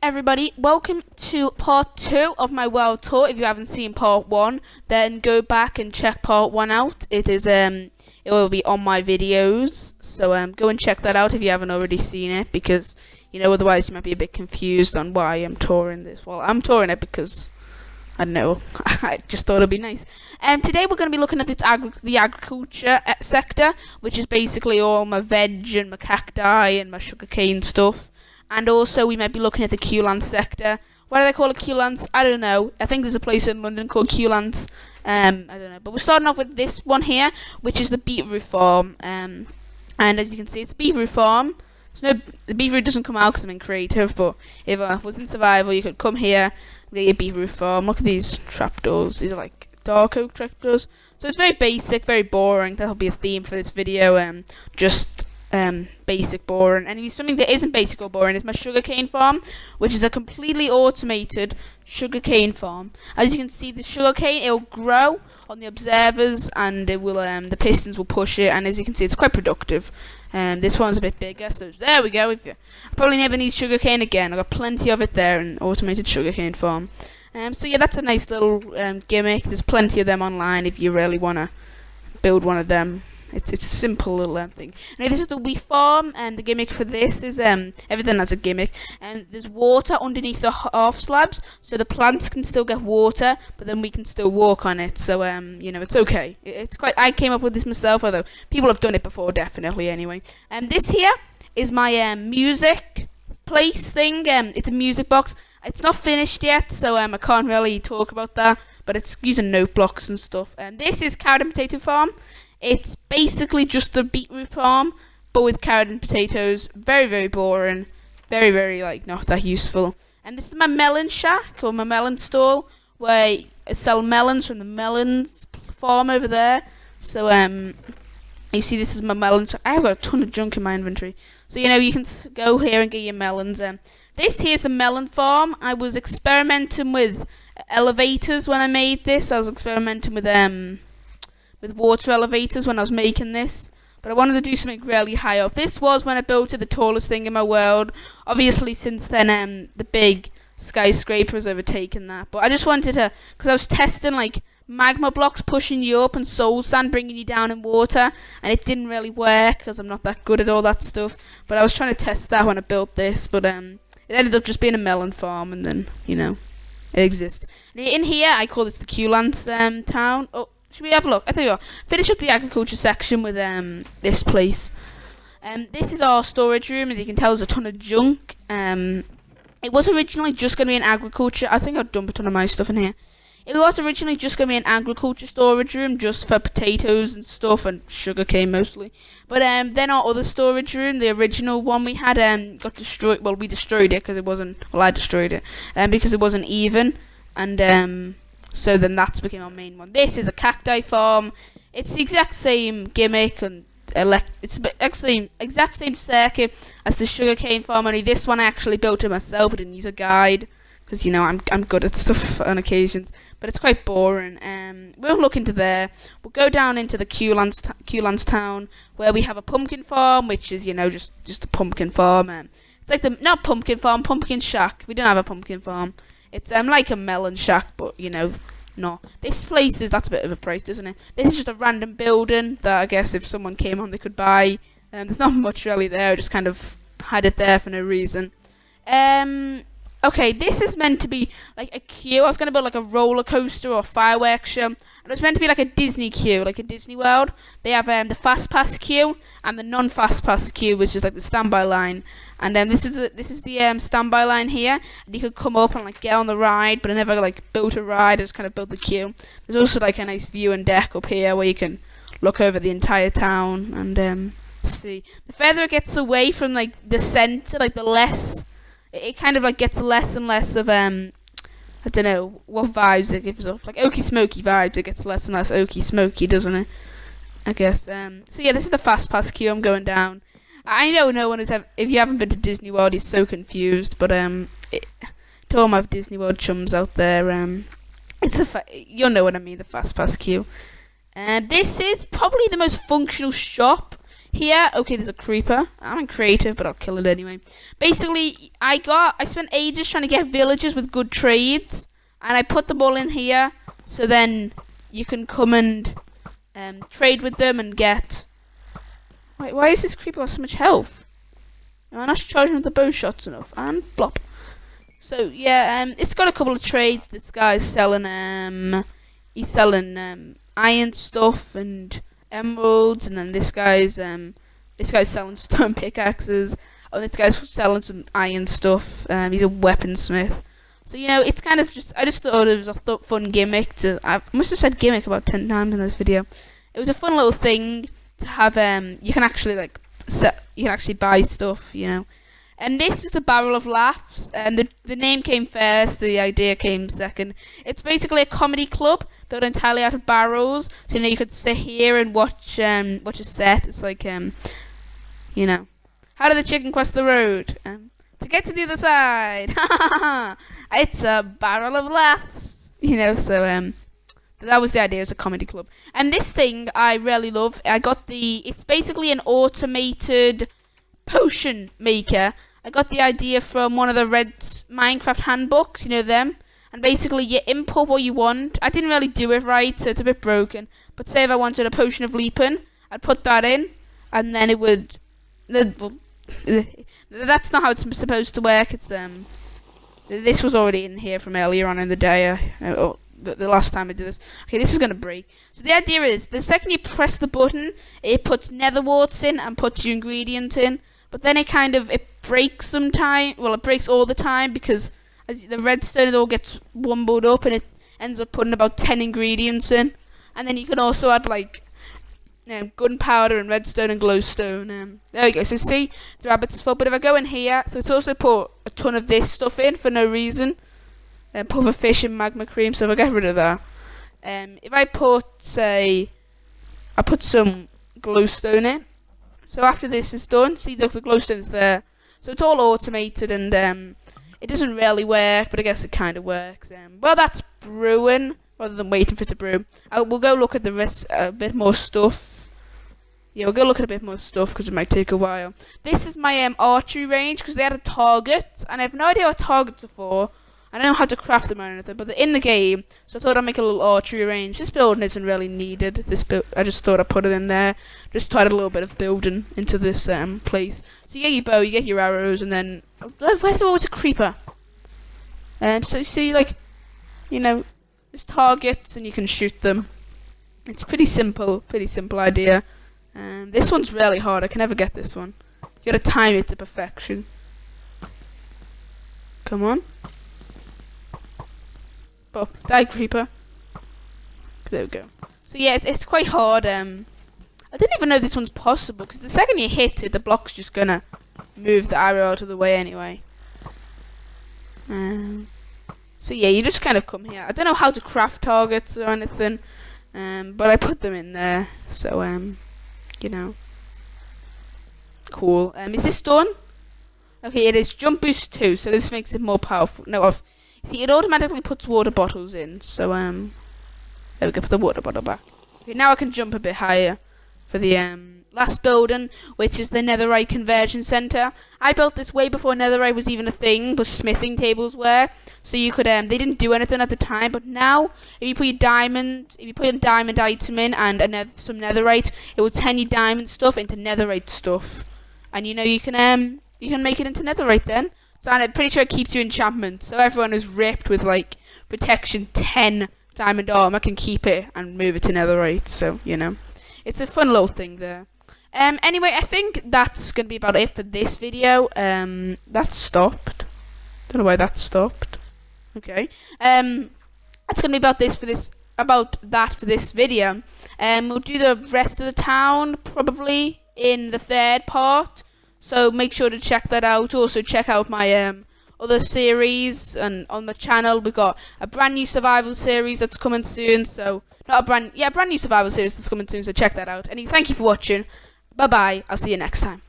everybody, welcome to part 2 of my world tour. If you haven't seen part 1, then go back and check part 1 out. It will be on my videos, so go and check that out if you haven't already seen it, because otherwise you might be a bit confused on why I'm touring this. Well, I'm touring it because I don't know, I just thought it'd be nice. Today we're going to be looking at the agriculture sector, which is basically all my veg and my cacti and my sugarcane stuff. And also we might be looking at the Q-Lance sector. Why do they call it Q-Lance? I don't know. I think there's a place in London called Q-Lance. I don't know. But we're starting off with this one here, which is the beetroot farm. And as you can see, it's a beetroot farm. The beetroot doesn't come out because I'm in creative, but if I was in survival, you could come here, get your beetroot farm. Look at these trapdoors. These are like dark oak trapdoors. So it's very basic, very boring. That'll be a theme for this video. Basic, boring. And something that isn't basic or boring is my sugarcane farm, which is a completely automated sugarcane farm. As you can see, the sugarcane, it'll grow on the observers, and it will the pistons will push it. And as you can see, it's quite productive. This one's a bit bigger, so there we go. I probably never need sugarcane again. I've got plenty of it there, an automated sugarcane farm. So yeah, that's a nice little gimmick. There's plenty of them online if you really want to build one of them. It's a simple little thing. Now this is the wheat farm, and the gimmick for this is everything has a gimmick. And there's water underneath the half slabs, so the plants can still get water, but then we can still walk on it. So it's okay. It's quite. I came up with this myself, although people have done it before, definitely. Anyway, this here is my music place thing. It's a music box. It's not finished yet, so I can't really talk about that. But it's using note blocks and stuff. And this is carrot and potato farm. It's basically just the beetroot farm, but with carrot and potatoes. Very, very boring. Very, very, not that useful. And this is my melon shack, or my melon stall, where I sell melons from the melons farm over there. So, you see this is my melon shack. I've got a ton of junk in my inventory. So, you can go here and get your melons. This here's the melon farm. I was experimenting with elevators when I made this. I was experimenting with water elevators when I was making this, but I wanted to do something really high up. This was when I built it, the tallest thing in my world. Obviously since then the big skyscraper has overtaken that, but I just wanted to, because I was testing magma blocks pushing you up and soul sand bringing you down in water, and it didn't really work because I'm not that good at all that stuff. But I was trying to test that when I built this, but it ended up just being a melon farm, and then it exists. In here I call this the Q-Lance town. Oh, should we have a look? I tell you what, finish up the agriculture section with this place. This is our storage room. As you can tell, there's a ton of junk. It was originally just going to be an agriculture. I think I'd dump a ton of my stuff in here. It was originally just going to be an agriculture storage room, just for potatoes and stuff, and sugarcane mostly. But then our other storage room, the original one we had, got destroyed. Well, we destroyed it because it wasn't. Well, I destroyed it because it wasn't even, and so then that's became our main one. This is a cacti farm. It's the exact same gimmick, and it's the exact same circuit as the sugarcane farm. Only this one I actually built it myself. I didn't use a guide because I'm good at stuff on occasions. But it's quite boring. We'll look into there. We'll go down into the Q-Lance town, where we have a pumpkin farm, which is just a pumpkin farm. It's like not pumpkin farm, pumpkin shack. We don't have a pumpkin farm. It's like a melon shack, but no. This place that's a bit of a price, isn't it? This is just a random building that I guess if someone came on they could buy. There's not much really there. I just kind of had it there for no reason. Okay, this is meant to be like a queue. I was going to build like a roller coaster or a fireworks show. And it was meant to be like a Disney queue, like a Disney World. They have the fast pass queue and the non-fast pass queue, which is like the standby line. And this is the standby line here. And you could come up and get on the ride, but I never built a ride. I just kind of built the queue. There's also a nice view and deck up here where you can look over the entire town and see. The further it gets away from the center, the less. It kind of gets less and less of I don't know what vibes it gives off, oaky smoky vibes. It gets less and less oaky smoky, doesn't it? I guess. So yeah, this is the fast pass queue. I'm going down. I know no one is. If you haven't been to Disney World, he's so confused. But to all my Disney World chums out there, you'll know what I mean. The fast pass queue. This is probably the most functional shop here, okay, there's a creeper. I'm creative, but I'll kill it anyway. Basically, I spent ages trying to get villagers with good trades, and I put them all in here, so then you can come and trade with them and get... Wait, why is this creeper got so much health? I'm not charging with the bow shots enough, and blop. So yeah, it's got a couple of trades. This guy's selling he's selling iron stuff and emeralds, and then this guy's selling stone pickaxes. Oh, this guy's selling some iron stuff. He's a weaponsmith. So you know, it's kind of just, I just thought it was a fun gimmick to. I must have said gimmick about 10 times in this video. It was a fun little thing to have. You can actually you can actually buy stuff, you know. And this is the Barrel of Laughs. And the name came first, the idea came second. It's basically a comedy club built entirely out of barrels. So you know, you could sit here and watch a set. It's like you know, how did the chicken cross the road? To get to the other side. It's a Barrel of Laughs. You know, so that was the idea. It's a comedy club. And this thing I really love. It's basically an automated potion maker. I got the idea from one of the Red Minecraft handbooks, you know them. And basically you input what you want. I didn't really do it right, so it's a bit broken. But say if I wanted a potion of leaping, I'd put that in, and then it would... That's not how it's supposed to work. It's this was already in here from earlier on in the day. The last time I did this. Okay, this is going to break. So the idea is, the second you press the button, it puts nether warts in and puts your ingredients in. But then it breaks sometime. Well, it breaks all the time, because as the redstone, it all gets wumbled up and it ends up putting about 10 ingredients in. And then you can also add gunpowder and redstone and glowstone. There we go. So see, the rabbit's full. But if I go in here, so it's also put a ton of this stuff in for no reason. Puffer fish and magma cream, so if I get rid of that. If I put, say, I put some glowstone in. So after this is done, see the glowstone's there. So it's all automated, and it doesn't really work, but I guess it kind of works. Well, that's brewing, rather than waiting for it to brew. We'll go look at the rest, a bit more stuff. Yeah, we'll go look at a bit more stuff, because it might take a while. This is my archery range, because they had a target, and I have no idea what targets are for. I don't know how to craft them or anything, but they're in the game, so I thought I'd make a little archery range. This building isn't really needed. I just thought I'd put it in there. Just to add a little bit of building into this place. So you get your bow, you get your arrows, and then... Where's always a creeper? So you see, you know, there's targets, and you can shoot them. It's pretty simple idea. This one's really hard. I can never get this one. You gotta time it to perfection. Come on. Oh, die, creeper. There we go. So yeah, it's quite hard. I didn't even know this one's possible, because the second you hit it, the block's just gonna move the arrow out of the way anyway. So yeah, you just kind of come here. I don't know how to craft targets or anything, but I put them in there. So you know, cool. Is this done? Okay, it is jump boost 2, so this makes it more powerful. No, see, it automatically puts water bottles in, so, there we go, put the water bottle back. Okay, now I can jump a bit higher for the, last building, which is the Netherride Conversion Center. I built this way before Netherride was even a thing, but smithing tables were, so you could, they didn't do anything at the time, but now, if you put a diamond item in and some Netherite, it will turn your diamond stuff into Netherite stuff. And, you know, you can make it into Netherite then. So I'm pretty sure it keeps you enchantment. So everyone who's ripped with protection 10 diamond armor can keep it and move it to netherite. So, you know, it's a fun little thing there. Anyway, I think that's going to be about it for this video. That's stopped. Don't know why that stopped. Okay. That's going to be about that for this video. We'll do the rest of the town probably in the third part. So make sure to check that out. Also check out my other series, and on the channel we've got a brand new survival series that's coming soon. So brand new survival series that's coming soon. So check that out. And thank you for watching. Bye bye. I'll see you next time.